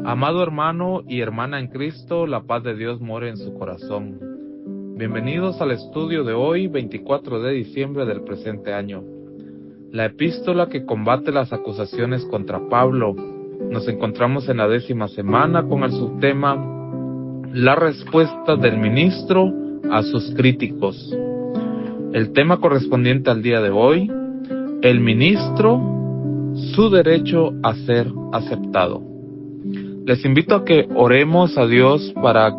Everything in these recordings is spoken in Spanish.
Amado hermano y hermana en Cristo, la paz de Dios more en su corazón. Bienvenidos al estudio de hoy, 24 de diciembre del presente año. La epístola que combate las acusaciones contra Pablo. Nos encontramos en la 10ª semana con el subtema La respuesta del ministro a sus críticos. El tema correspondiente al día de hoy, el ministro, su derecho a ser aceptado. Les invito a que oremos a Dios para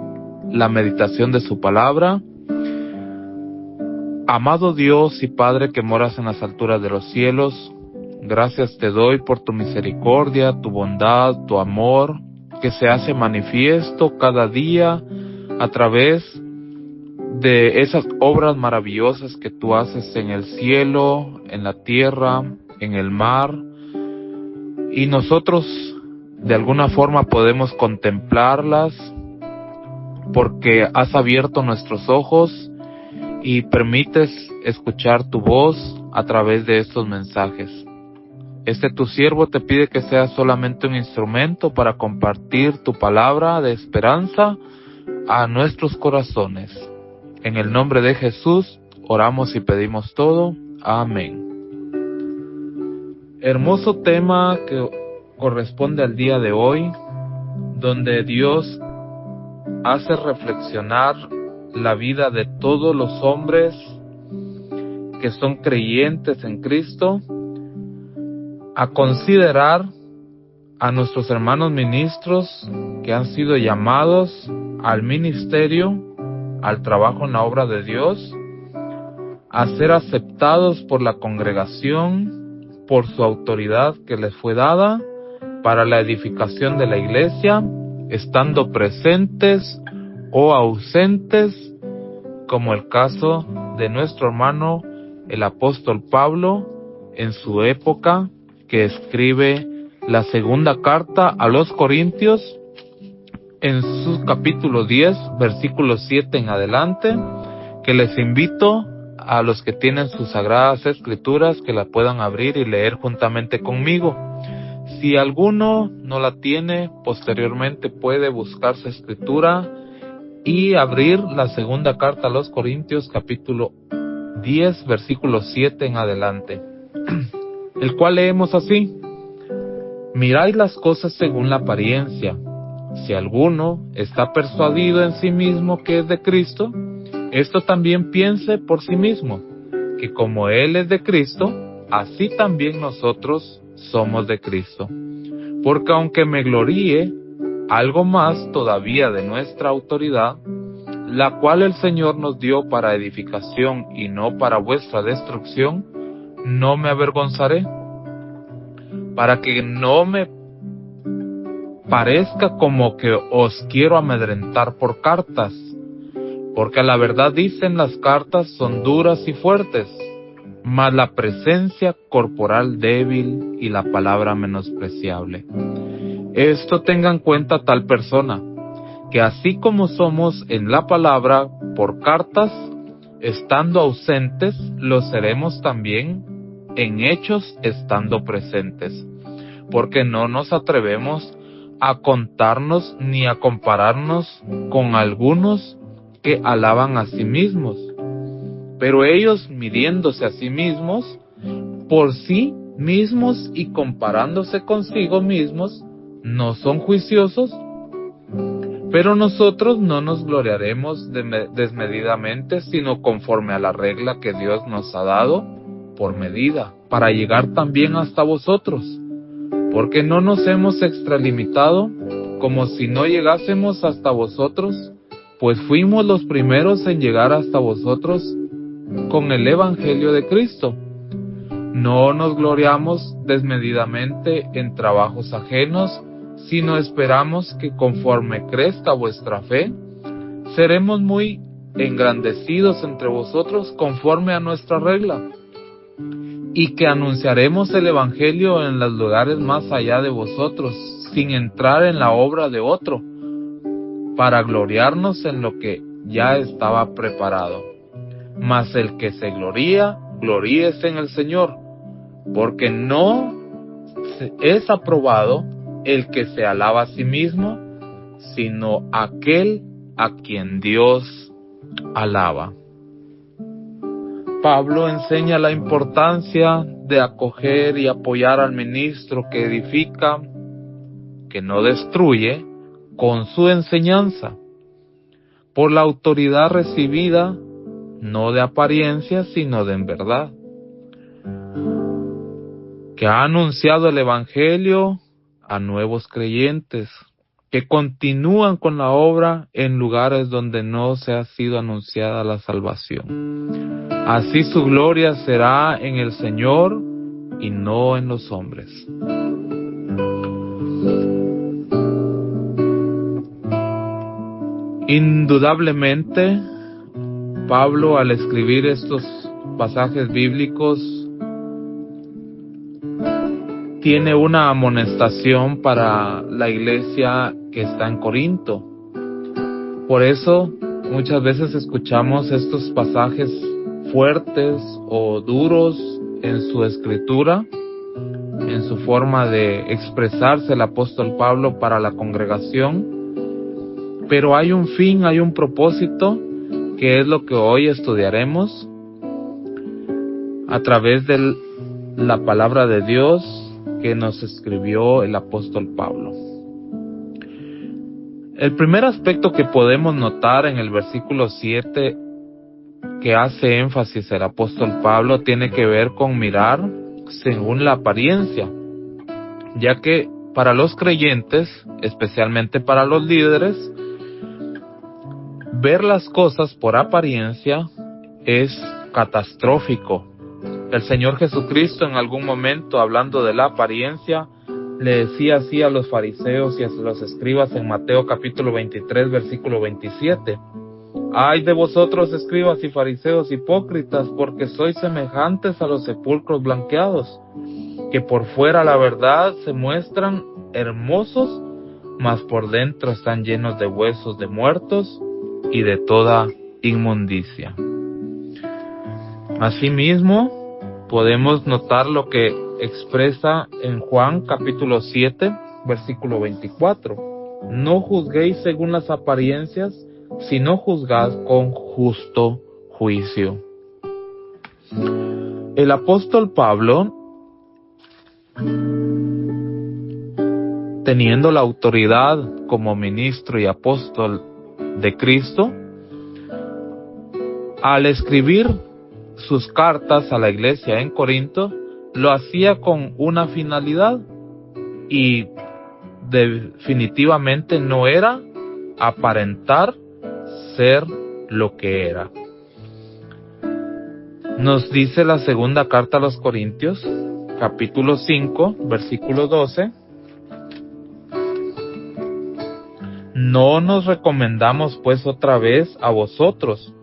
la meditación de su palabra. Amado Dios y Padre que moras en las alturas de los cielos, gracias te doy por tu misericordia, tu bondad, tu amor, que se hace manifiesto cada día a través de esas obras maravillosas que tú haces en el cielo, en la tierra, en el mar, y nosotros de alguna forma podemos contemplarlas porque has abierto nuestros ojos y permites escuchar tu voz a través de estos mensajes. Tu siervo te pide que seas solamente un instrumento para compartir tu palabra de esperanza a nuestros corazones. En el nombre de Jesús oramos y pedimos todo. Amén. Hermoso tema que corresponde al día de hoy, donde Dios hace reflexionar la vida de todos los hombres que son creyentes en Cristo, a considerar a nuestros hermanos ministros que han sido llamados al ministerio, al trabajo en la obra de Dios, a ser aceptados por la congregación, por su autoridad que les fue dada, para la edificación de la iglesia, estando presentes o ausentes, como el caso de nuestro hermano el apóstol Pablo en su época, que escribe la segunda carta a los Corintios en su capítulo 10, versículo 7 en adelante, que les invito a los que tienen sus sagradas escrituras que la puedan abrir y leer juntamente conmigo. Si alguno no la tiene, posteriormente puede buscar su escritura y abrir la segunda carta a los Corintios, capítulo 10, versículo 7 en adelante, el cual leemos así: Mirad las cosas según la apariencia. Si alguno está persuadido en sí mismo que es de Cristo, esto también piense por sí mismo, que como Él es de Cristo, así también nosotros somos de Cristo. Porque aunque me gloríe algo más todavía de nuestra autoridad, la cual el Señor nos dio para edificación y no para vuestra destrucción, no me avergonzaré, para que no me parezca como que os quiero amedrentar por cartas, porque a la verdad dicen las cartas son duras y fuertes, mas la presencia corporal débil y la palabra menospreciable. Esto tenga en cuenta tal persona, que así como somos en la palabra por cartas, estando ausentes, lo seremos también en hechos estando presentes, porque no nos atrevemos a contarnos ni a compararnos con algunos que alaban a sí mismos. Pero ellos, midiéndose a sí mismos, por sí mismos y comparándose consigo mismos, no son juiciosos. Pero nosotros no nos gloriaremos desmedidamente, sino conforme a la regla que Dios nos ha dado por medida, para llegar también hasta vosotros. Porque no nos hemos extralimitado, como si no llegásemos hasta vosotros, pues fuimos los primeros en llegar hasta vosotros con el Evangelio de Cristo. No nos gloriamos desmedidamente en trabajos ajenos, sino esperamos que conforme crezca vuestra fe, seremos muy engrandecidos entre vosotros conforme a nuestra regla, y que anunciaremos el Evangelio en los lugares más allá de vosotros, sin entrar en la obra de otro, para gloriarnos en lo que ya estaba preparado. Mas el que se gloría, gloríese en el Señor, porque no es aprobado el que se alaba a sí mismo, sino aquel a quien Dios alaba. Pablo enseña la importancia de acoger y apoyar al ministro que edifica, que no destruye, con su enseñanza, por la autoridad recibida, no de apariencia, sino de en verdad, que ha anunciado el Evangelio a nuevos creyentes, que continúan con la obra en lugares donde no se ha sido anunciada la salvación. Así su gloria será en el Señor y no en los hombres. Indudablemente, Pablo, al escribir estos pasajes bíblicos, tiene una amonestación para la iglesia que está en Corinto. Por eso, muchas veces escuchamos estos pasajes fuertes o duros en su escritura, en su forma de expresarse el apóstol Pablo para la congregación. Pero hay un fin, hay un propósito, que es lo que hoy estudiaremos a través de la palabra de Dios que nos escribió el apóstol Pablo. El primer aspecto que podemos notar en el versículo 7 que hace énfasis el apóstol Pablo tiene que ver con mirar según la apariencia, ya que para los creyentes, especialmente para los líderes, ver las cosas por apariencia es catastrófico. El Señor Jesucristo en algún momento, hablando de la apariencia, le decía así a los fariseos y a los escribas en Mateo capítulo 23, versículo 27. Ay de vosotros, escribas y fariseos hipócritas, porque sois semejantes a los sepulcros blanqueados, que por fuera la verdad se muestran hermosos, mas por dentro están llenos de huesos de muertos y de toda inmundicia. Asimismo, podemos notar lo que expresa en Juan capítulo 7, versículo 24. No juzguéis según las apariencias, sino juzgad con justo juicio. El apóstol Pablo, teniendo la autoridad como ministro y apóstol de Cristo, al escribir sus cartas a la iglesia en Corinto, lo hacía con una finalidad y definitivamente no era aparentar ser lo que era. Nos dice la segunda carta a los Corintios, capítulo 5, versículo 12. No nos recomendamos pues otra vez a vosotros,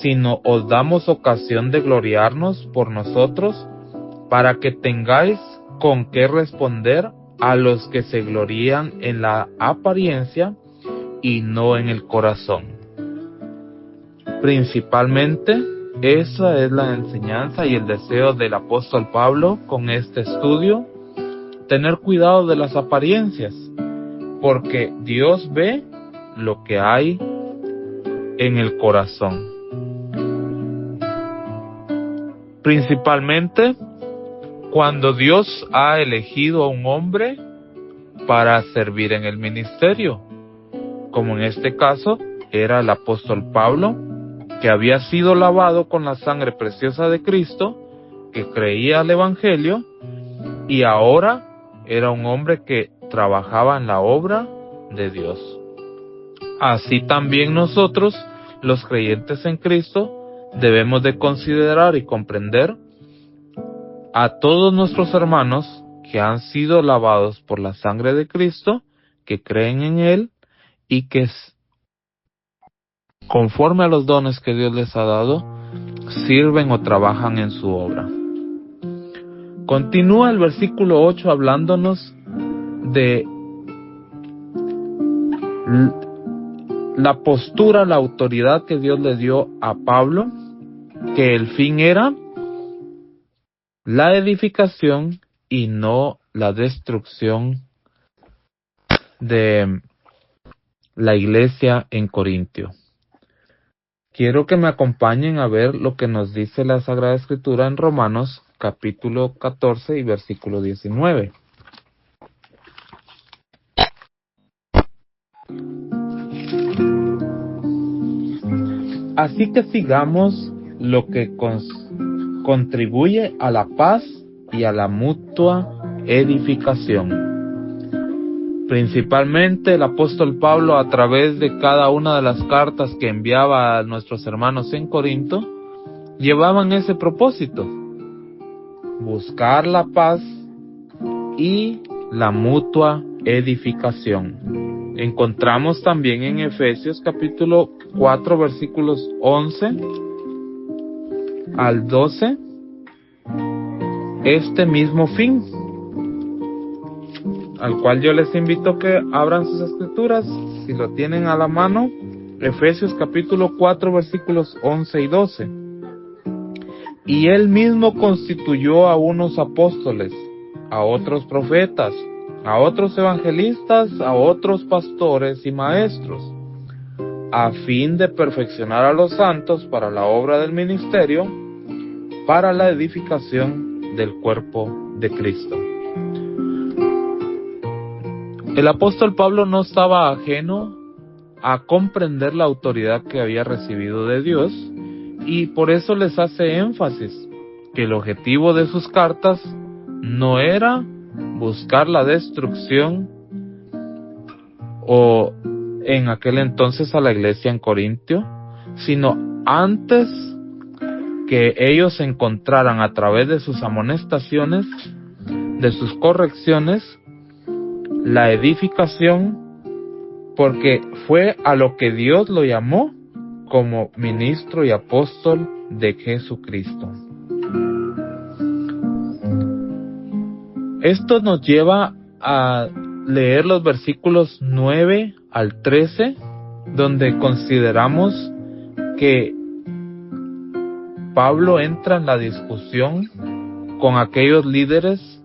sino os damos ocasión de gloriarnos por nosotros, para que tengáis con qué responder a los que se glorían en la apariencia y no en el corazón. Principalmente, esa es la enseñanza y el deseo del apóstol Pablo con este estudio, tener cuidado de las apariencias, porque Dios ve lo que hay en el corazón. Principalmente cuando Dios ha elegido a un hombre para servir en el ministerio, como en este caso era el apóstol Pablo, que había sido lavado con la sangre preciosa de Cristo, que creía al Evangelio, y ahora era un hombre que trabajaba en la obra de Dios. Así también nosotros, los creyentes en Cristo, debemos de considerar y comprender a todos nuestros hermanos que han sido lavados por la sangre de Cristo, que creen en Él y que conforme a los dones que Dios les ha dado, sirven o trabajan en su obra. Continúa el versículo 8 hablándonos de la postura, la autoridad que Dios le dio a Pablo, que el fin era la edificación y no la destrucción de la iglesia en Corintio. Quiero que me acompañen a ver lo que nos dice la Sagrada Escritura en Romanos capítulo 14 y versículo 19. Así que sigamos lo que contribuye a la paz y a la mutua edificación. Principalmente el apóstol Pablo, a través de cada una de las cartas que enviaba a nuestros hermanos en Corinto, llevaban ese propósito: buscar la paz y la mutua edificación. Encontramos también en Efesios capítulo 4 versículos 11 al 12 este mismo fin, al cual yo les invito a que abran sus escrituras, si lo tienen a la mano. Efesios capítulo 4 versículos 11 y 12. Y él mismo constituyó a unos apóstoles, a otros profetas, a otros evangelistas, a otros pastores y maestros, a fin de perfeccionar a los santos para la obra del ministerio, para la edificación del cuerpo de Cristo. El apóstol Pablo no estaba ajeno a comprender la autoridad que había recibido de Dios, y por eso les hace énfasis que el objetivo de sus cartas no era buscar la destrucción o en aquel entonces a la iglesia en Corintio, sino antes que ellos encontraran a través de sus amonestaciones, de sus correcciones, la edificación, porque fue a lo que Dios lo llamó como ministro y apóstol de Jesucristo. Esto nos lleva a leer los versículos 9 al 13, donde consideramos que Pablo entra en la discusión con aquellos líderes,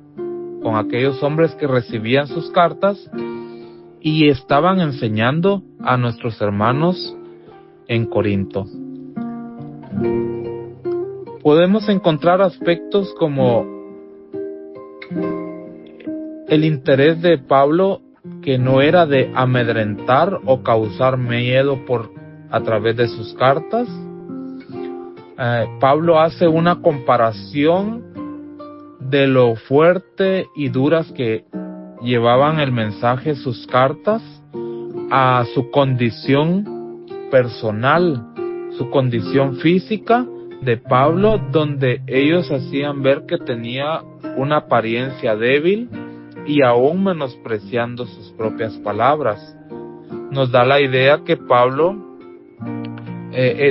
con aquellos hombres que recibían sus cartas y estaban enseñando a nuestros hermanos en Corinto. Podemos encontrar aspectos como el interés de Pablo, que no era de amedrentar o causar miedo a través de sus cartas. Pablo hace una comparación de lo fuerte y duras que llevaban el mensaje, sus cartas, a su condición personal, su condición física de Pablo, donde ellos hacían ver que tenía una apariencia débil y aún menospreciando sus propias palabras. Nos da la idea que Pablo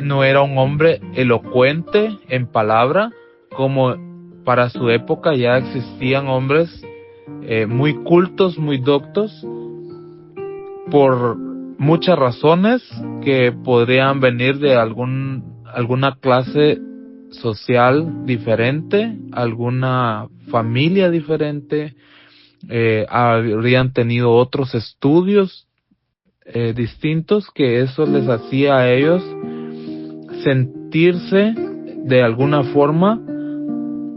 no era un hombre elocuente en palabra, como para su época ya existían hombres muy cultos, muy doctos, por muchas razones que podrían venir de alguna clase social diferente, alguna familia diferente, habrían tenido otros estudios distintos, que eso les hacía a ellos sentirse de alguna forma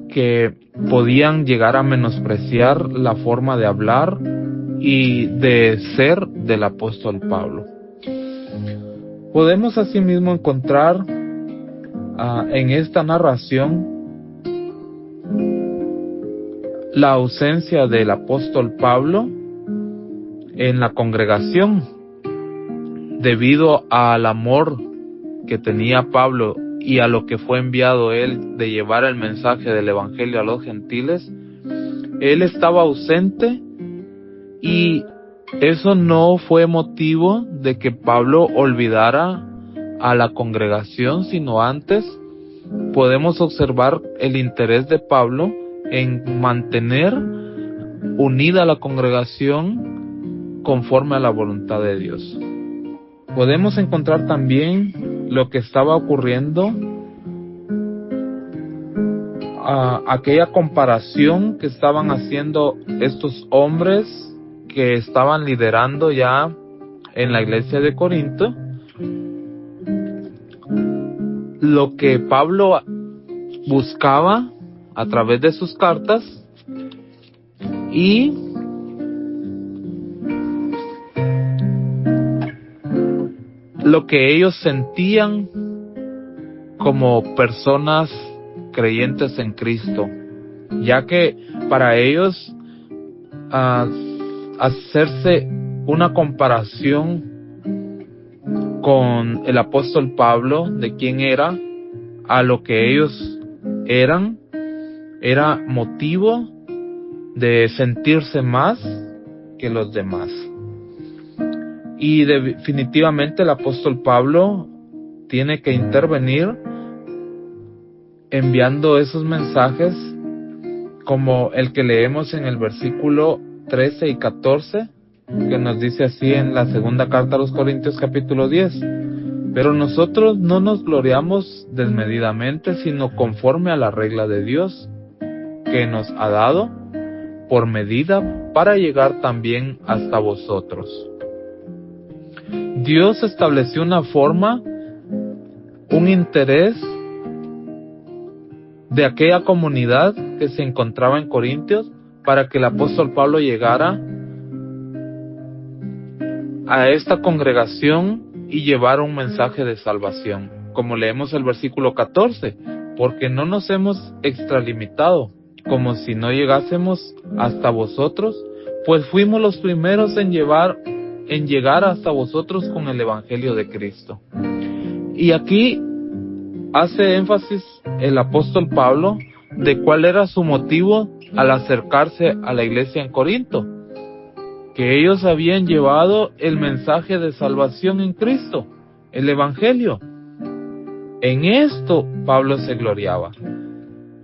que podían llegar a menospreciar la forma de hablar y de ser del apóstol Pablo. Podemos asimismo encontrar en esta narración la ausencia del apóstol Pablo en la congregación, debido al amor que tenía Pablo y a lo que fue enviado él de llevar el mensaje del evangelio a los gentiles. Él estaba ausente, y eso no fue motivo de que Pablo olvidara a la congregación, sino antes podemos observar el interés de Pablo en mantener unida la congregación conforme a la voluntad de Dios. Podemos encontrar también lo que estaba ocurriendo, aquella comparación que estaban haciendo estos hombres que estaban liderando ya en la iglesia de Corinto, lo que Pablo buscaba a través de sus cartas y lo que ellos sentían como personas creyentes en Cristo, ya que para ellos hacerse una comparación con el apóstol Pablo, de quién era, a lo que ellos eran, era motivo de sentirse más que los demás. Y definitivamente el apóstol Pablo tiene que intervenir enviando esos mensajes como el que leemos en el versículo 13 y 14, que nos dice así en la segunda carta a los Corintios capítulo 10. Pero nosotros no nos gloriamos desmedidamente, sino conforme a la regla de Dios, que nos ha dado por medida para llegar también hasta vosotros. Dios estableció una forma, un interés de aquella comunidad que se encontraba en Corintios para que el apóstol Pablo llegara a esta congregación y llevara un mensaje de salvación. Como leemos el versículo 14, porque no nos hemos extralimitado, como si no llegásemos hasta vosotros, pues fuimos los primeros en llegar hasta vosotros con el evangelio de Cristo. Y aquí hace énfasis el apóstol Pablo de cuál era su motivo al acercarse a la iglesia en Corinto, que ellos habían llevado el mensaje de salvación en Cristo, el evangelio. En esto Pablo se gloriaba,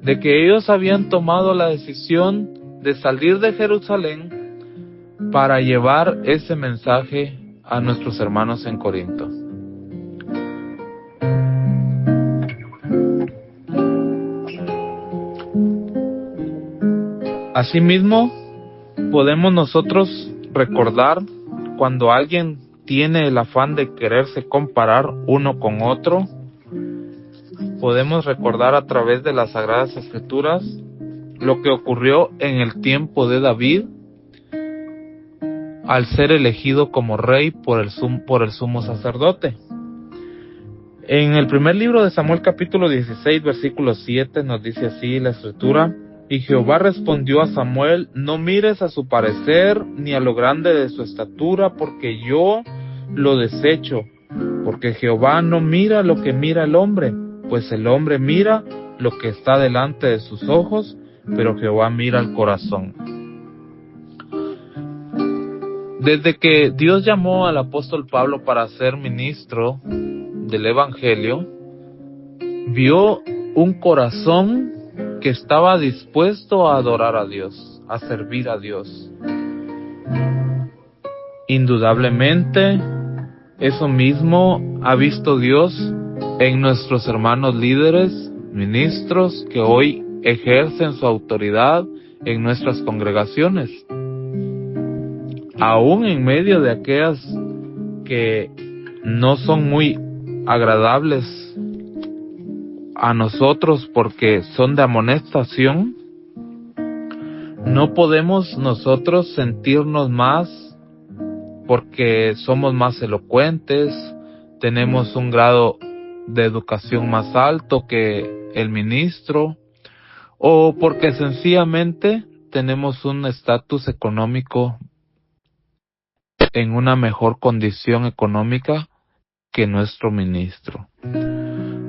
de que ellos habían tomado la decisión de salir de Jerusalén para llevar ese mensaje a nuestros hermanos en Corinto. Asimismo, podemos nosotros recordar cuando alguien tiene el afán de quererse comparar uno con otro, podemos recordar a través de las Sagradas Escrituras lo que ocurrió en el tiempo de David al ser elegido como rey por el sumo sacerdote. En el primer libro de Samuel capítulo 16 versículo 7 nos dice así la Escritura: y Jehová respondió a Samuel: no mires a su parecer ni a lo grande de su estatura, porque yo lo desecho. Porque Jehová no mira lo que mira el hombre, pues el hombre mira lo que está delante de sus ojos, pero Jehová mira el corazón. Desde que Dios llamó al apóstol Pablo para ser ministro del Evangelio, vio un corazón que estaba dispuesto a adorar a Dios, a servir a Dios. Indudablemente, eso mismo ha visto Dios en nuestros hermanos líderes, ministros, que hoy ejercen su autoridad en nuestras congregaciones. Aún en medio de aquellas que no son muy agradables a nosotros porque son de amonestación, no podemos nosotros sentirnos más porque somos más elocuentes, tenemos un grado de educación más alto que el ministro, o porque sencillamente tenemos un estatus económico en una mejor condición económica que nuestro ministro.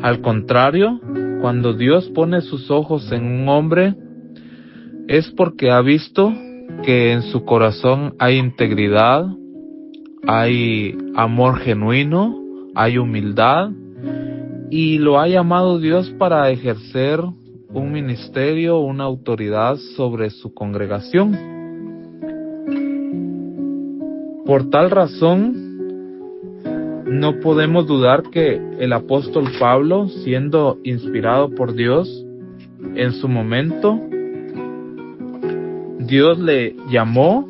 Al contrario, cuando Dios pone sus ojos en un hombre, es porque ha visto que en su corazón hay integridad, hay amor genuino, hay humildad, y lo ha llamado Dios para ejercer un ministerio, una autoridad sobre su congregación. Por tal razón, no podemos dudar que el apóstol Pablo, siendo inspirado por Dios, en su momento, Dios le llamó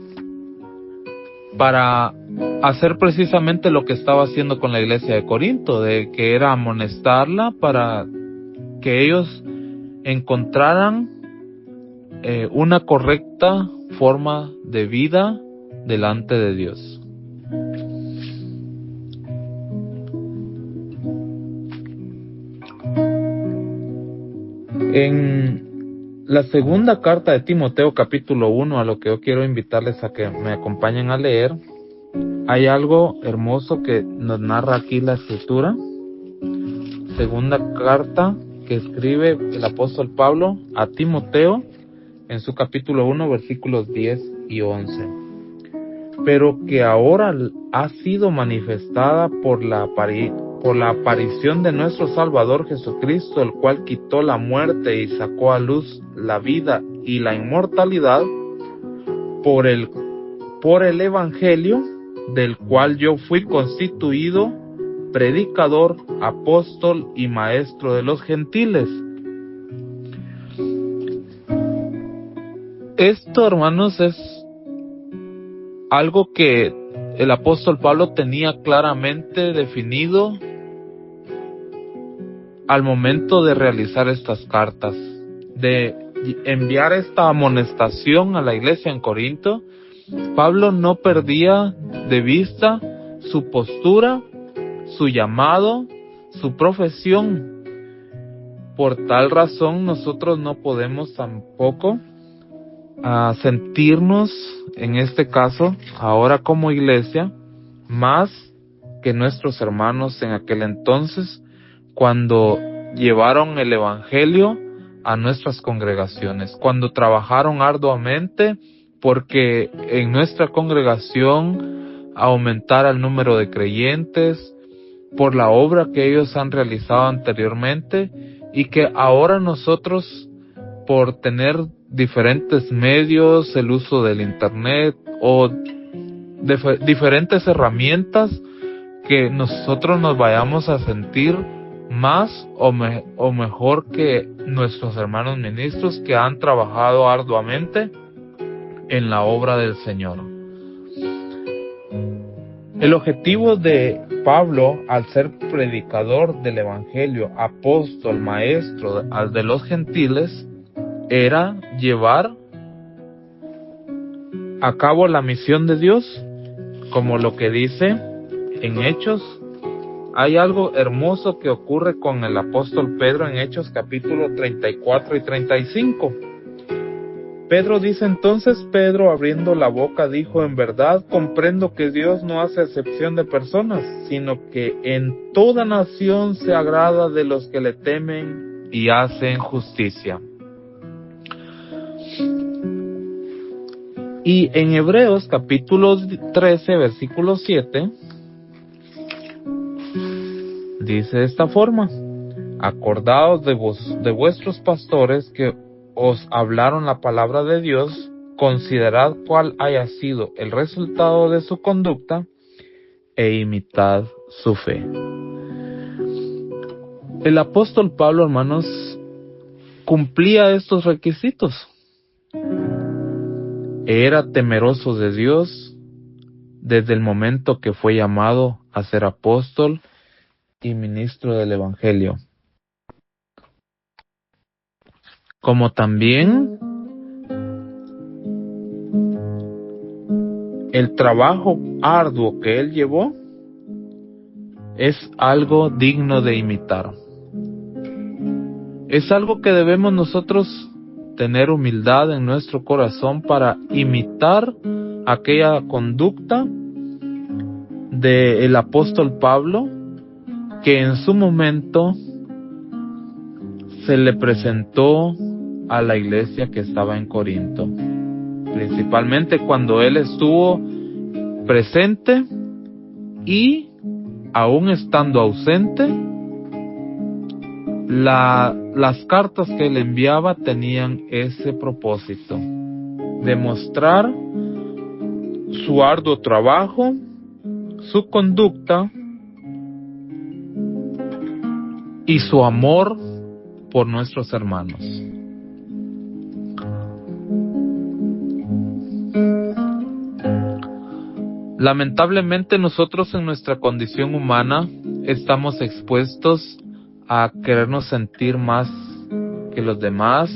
para hacer precisamente lo que estaba haciendo con la iglesia de Corinto, de que era amonestarla para que ellos encontraran una correcta forma de vida delante de Dios. En la segunda carta de Timoteo, capítulo 1, a lo que yo quiero invitarles a que me acompañen a leer, hay algo hermoso que nos narra aquí la Escritura. Segunda carta que escribe el apóstol Pablo a Timoteo en su capítulo 1, versículos 10 y 11. Pero que ahora ha sido manifestada por la aparición de nuestro Salvador Jesucristo, el cual quitó la muerte y sacó a luz la vida y la inmortalidad por el Evangelio, del cual yo fui constituido predicador, apóstol y maestro de los gentiles. Esto, hermanos, es algo que el apóstol Pablo tenía claramente definido al momento de realizar estas cartas, de enviar esta amonestación a la iglesia en Corinto. Pablo no perdía de vista su postura, su llamado, su profesión. Por tal razón, nosotros no podemos tampoco sentirnos, en este caso, ahora como iglesia, más que nuestros hermanos en aquel entonces, cuando llevaron el Evangelio a nuestras congregaciones, cuando trabajaron arduamente porque en nuestra congregación aumentara el número de creyentes, por la obra que ellos han realizado anteriormente, y que ahora nosotros, por tener diferentes medios, el uso del internet o diferentes herramientas, que nosotros nos vayamos a sentir más o mejor que nuestros hermanos ministros que han trabajado arduamente en la obra del Señor. El objetivo de Pablo, al ser predicador del Evangelio, apóstol, maestro de los gentiles, era llevar a cabo la misión de Dios, como lo que dice en Hechos. Hay algo hermoso que ocurre con el apóstol Pedro en Hechos capítulo 34 y 35. Pedro dice: entonces Pedro, abriendo la boca, dijo: en verdad comprendo que Dios no hace excepción de personas, sino que en toda nación se agrada de los que le temen y hacen justicia. Y en Hebreos capítulo 13, versículo 7, dice de esta forma: acordaos de vuestros pastores que os hablaron la palabra de Dios, considerad cuál haya sido el resultado de su conducta e imitad su fe. El apóstol Pablo, hermanos, cumplía estos requisitos. Era temeroso de Dios desde el momento que fue llamado a ser apóstol y ministro del Evangelio. Como también el trabajo arduo que él llevó es algo digno de imitar. Es algo que debemos nosotros tener humildad en nuestro corazón para imitar aquella conducta del apóstol Pablo, que en su momento se le presentó a la iglesia que estaba en Corinto, principalmente cuando él estuvo presente, y aún estando ausente, las cartas que él enviaba tenían ese propósito: demostrar su arduo trabajo, su conducta y su amor por nuestros hermanos. Lamentablemente nosotros en nuestra condición humana estamos expuestos a querernos sentir más que los demás,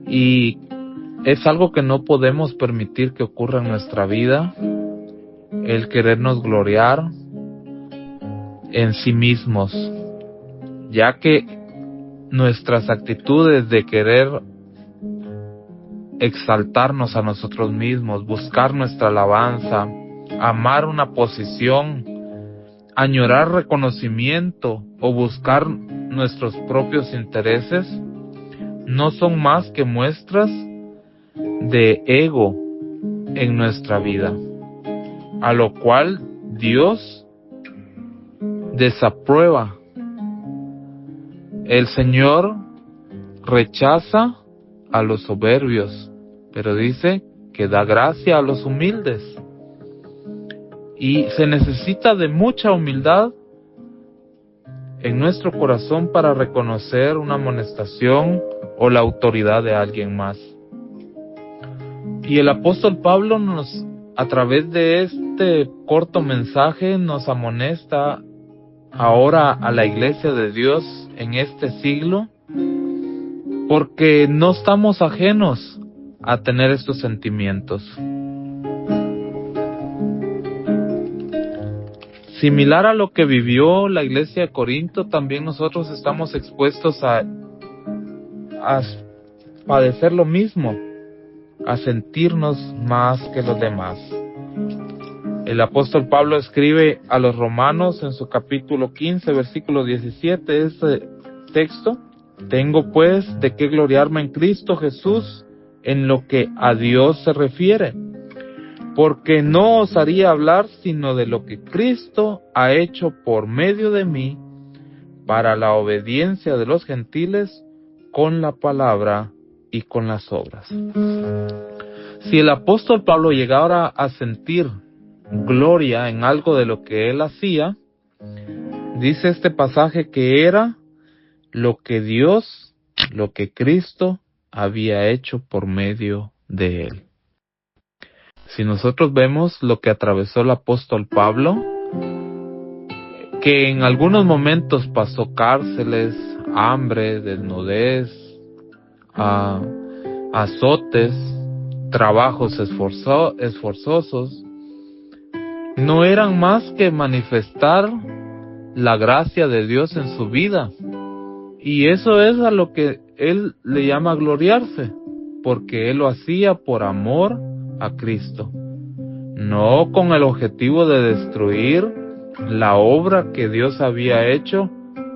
y es algo que no podemos permitir que ocurra en nuestra vida, el querernos gloriar en sí mismos, ya que nuestras actitudes de querer exaltarnos a nosotros mismos, buscar nuestra alabanza, amar una posición, añorar reconocimiento o buscar nuestros propios intereses, no son más que muestras de ego en nuestra vida, a lo cual Dios desaprueba. El Señor rechaza a los soberbios, pero dice que da gracia a los humildes. Y se necesita de mucha humildad en nuestro corazón para reconocer una amonestación o la autoridad de alguien más. Y el apóstol Pablo a través de este corto mensaje, nos amonesta ahora a la iglesia de Dios en este siglo, porque no estamos ajenos a tener estos sentimientos. Similar a lo que vivió la iglesia de Corinto, también nosotros estamos expuestos a padecer lo mismo, a sentirnos más que los demás. El apóstol Pablo escribe a los romanos en su capítulo 15, versículo 17, este texto: tengo pues de qué gloriarme en Cristo Jesús en lo que a Dios se refiere, porque no osaría hablar sino de lo que Cristo ha hecho por medio de mí para la obediencia de los gentiles con la palabra y con las obras. Si el apóstol Pablo llegara a sentir gloria en algo de lo que él hacía, dice este pasaje que era lo que Dios, lo que Cristo había hecho por medio de él. Si nosotros vemos lo que atravesó el apóstol Pablo, que en algunos momentos pasó cárceles, hambre, desnudez, azotes, trabajos esforzosos, no eran más que manifestar la gracia de Dios en su vida. Y eso es a lo que él le llama gloriarse, porque él lo hacía por amor a Cristo, no con el objetivo de destruir la obra que Dios había hecho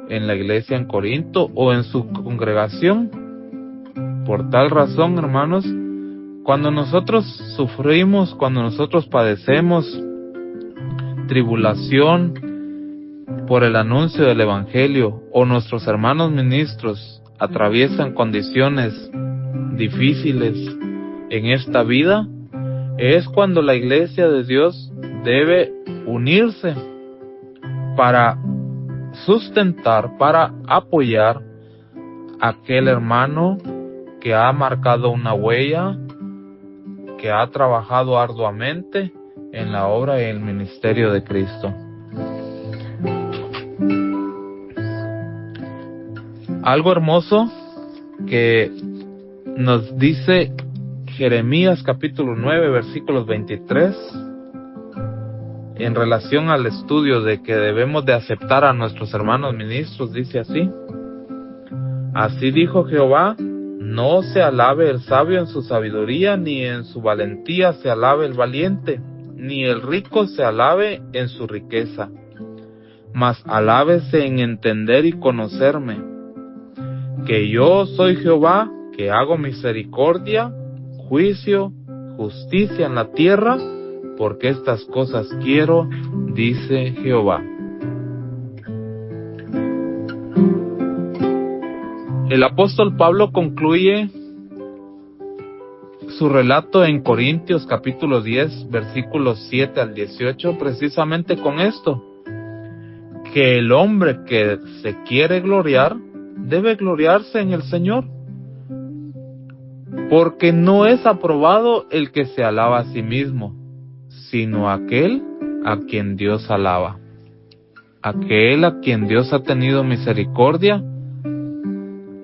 en la iglesia en Corinto o en su congregación. Por tal razón, hermanos, cuando nosotros sufrimos, cuando nosotros padecemos tribulación por el anuncio del Evangelio, o nuestros hermanos ministros atraviesan condiciones difíciles en esta vida, es cuando la iglesia de Dios debe unirse para sustentar, para apoyar a aquel hermano que ha marcado una huella, que ha trabajado arduamente en la obra y el ministerio de Cristo. Algo hermoso que nos dice Jeremías capítulo 9, versículos 23, en relación al estudio de que debemos de aceptar a nuestros hermanos ministros, dice así: así dijo Jehová, no se alabe el sabio en su sabiduría, ni en su valentía se alabe el valiente, ni el rico se alabe en su riqueza, mas alábese en entender y conocerme, que yo soy Jehová, que hago misericordia, juicio, justicia en la tierra, porque estas cosas quiero, dice Jehová. El apóstol Pablo concluye su relato en Corintios capítulo 10, versículos 7 al 18, precisamente con esto: que el hombre que se quiere gloriar debe gloriarse en el Señor, porque no es aprobado el que se alaba a sí mismo, sino aquel a quien Dios alaba. Aquel a quien Dios ha tenido misericordia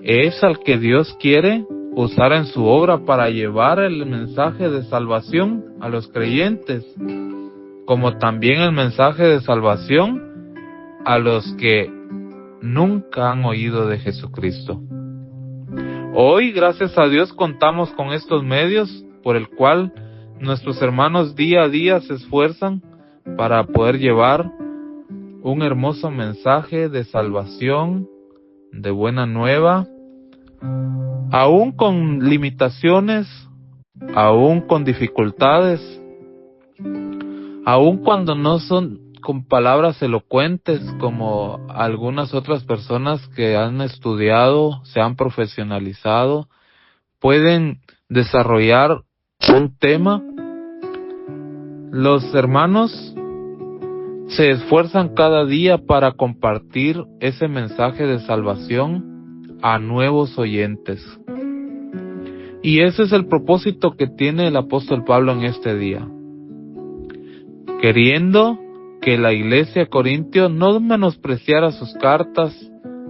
es al que Dios quiere usar en su obra para llevar el mensaje de salvación a los creyentes, como también el mensaje de salvación a los que nunca han oído de Jesucristo. Hoy, gracias a Dios, contamos con estos medios por el cual nuestros hermanos día a día se esfuerzan para poder llevar un hermoso mensaje de salvación, de buena nueva, aún con limitaciones, aún con dificultades, aún cuando no son con palabras elocuentes como algunas otras personas que han estudiado, se han profesionalizado, pueden desarrollar un tema. Los hermanos se esfuerzan cada día para compartir ese mensaje de salvación a nuevos oyentes. Y ese es el propósito que tiene el apóstol Pablo en este día, queriendo que la iglesia de Corintio no menospreciara sus cartas,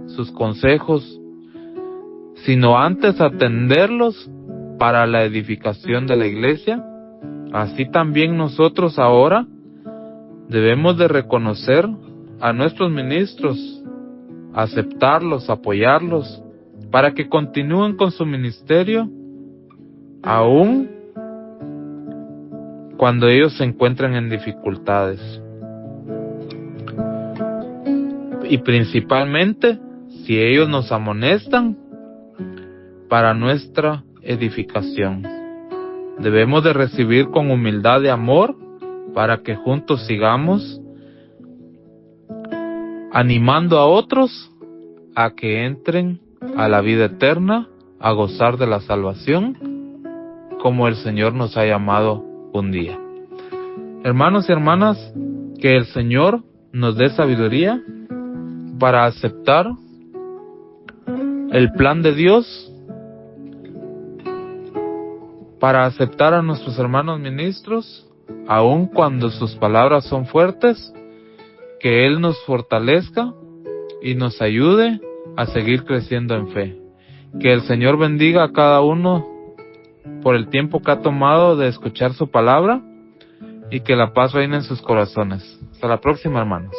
sus consejos, sino antes atenderlos para la edificación de la iglesia. Así también nosotros ahora debemos de reconocer a nuestros ministros, aceptarlos, apoyarlos, para que continúen con su ministerio, aún cuando ellos se encuentran en dificultades. Y principalmente, si ellos nos amonestan, para nuestra edificación. Debemos de recibir con humildad y amor para que juntos sigamos animando a otros a que entren a la vida eterna, a gozar de la salvación, como el Señor nos ha llamado un día. Hermanos y hermanas, que el Señor nos dé sabiduría para aceptar el plan de Dios, para aceptar a nuestros hermanos ministros, aun cuando sus palabras son fuertes, que Él nos fortalezca y nos ayude a seguir creciendo en fe. Que el Señor bendiga a cada uno por el tiempo que ha tomado de escuchar su palabra y que la paz reine en sus corazones. Hasta la próxima, hermanos.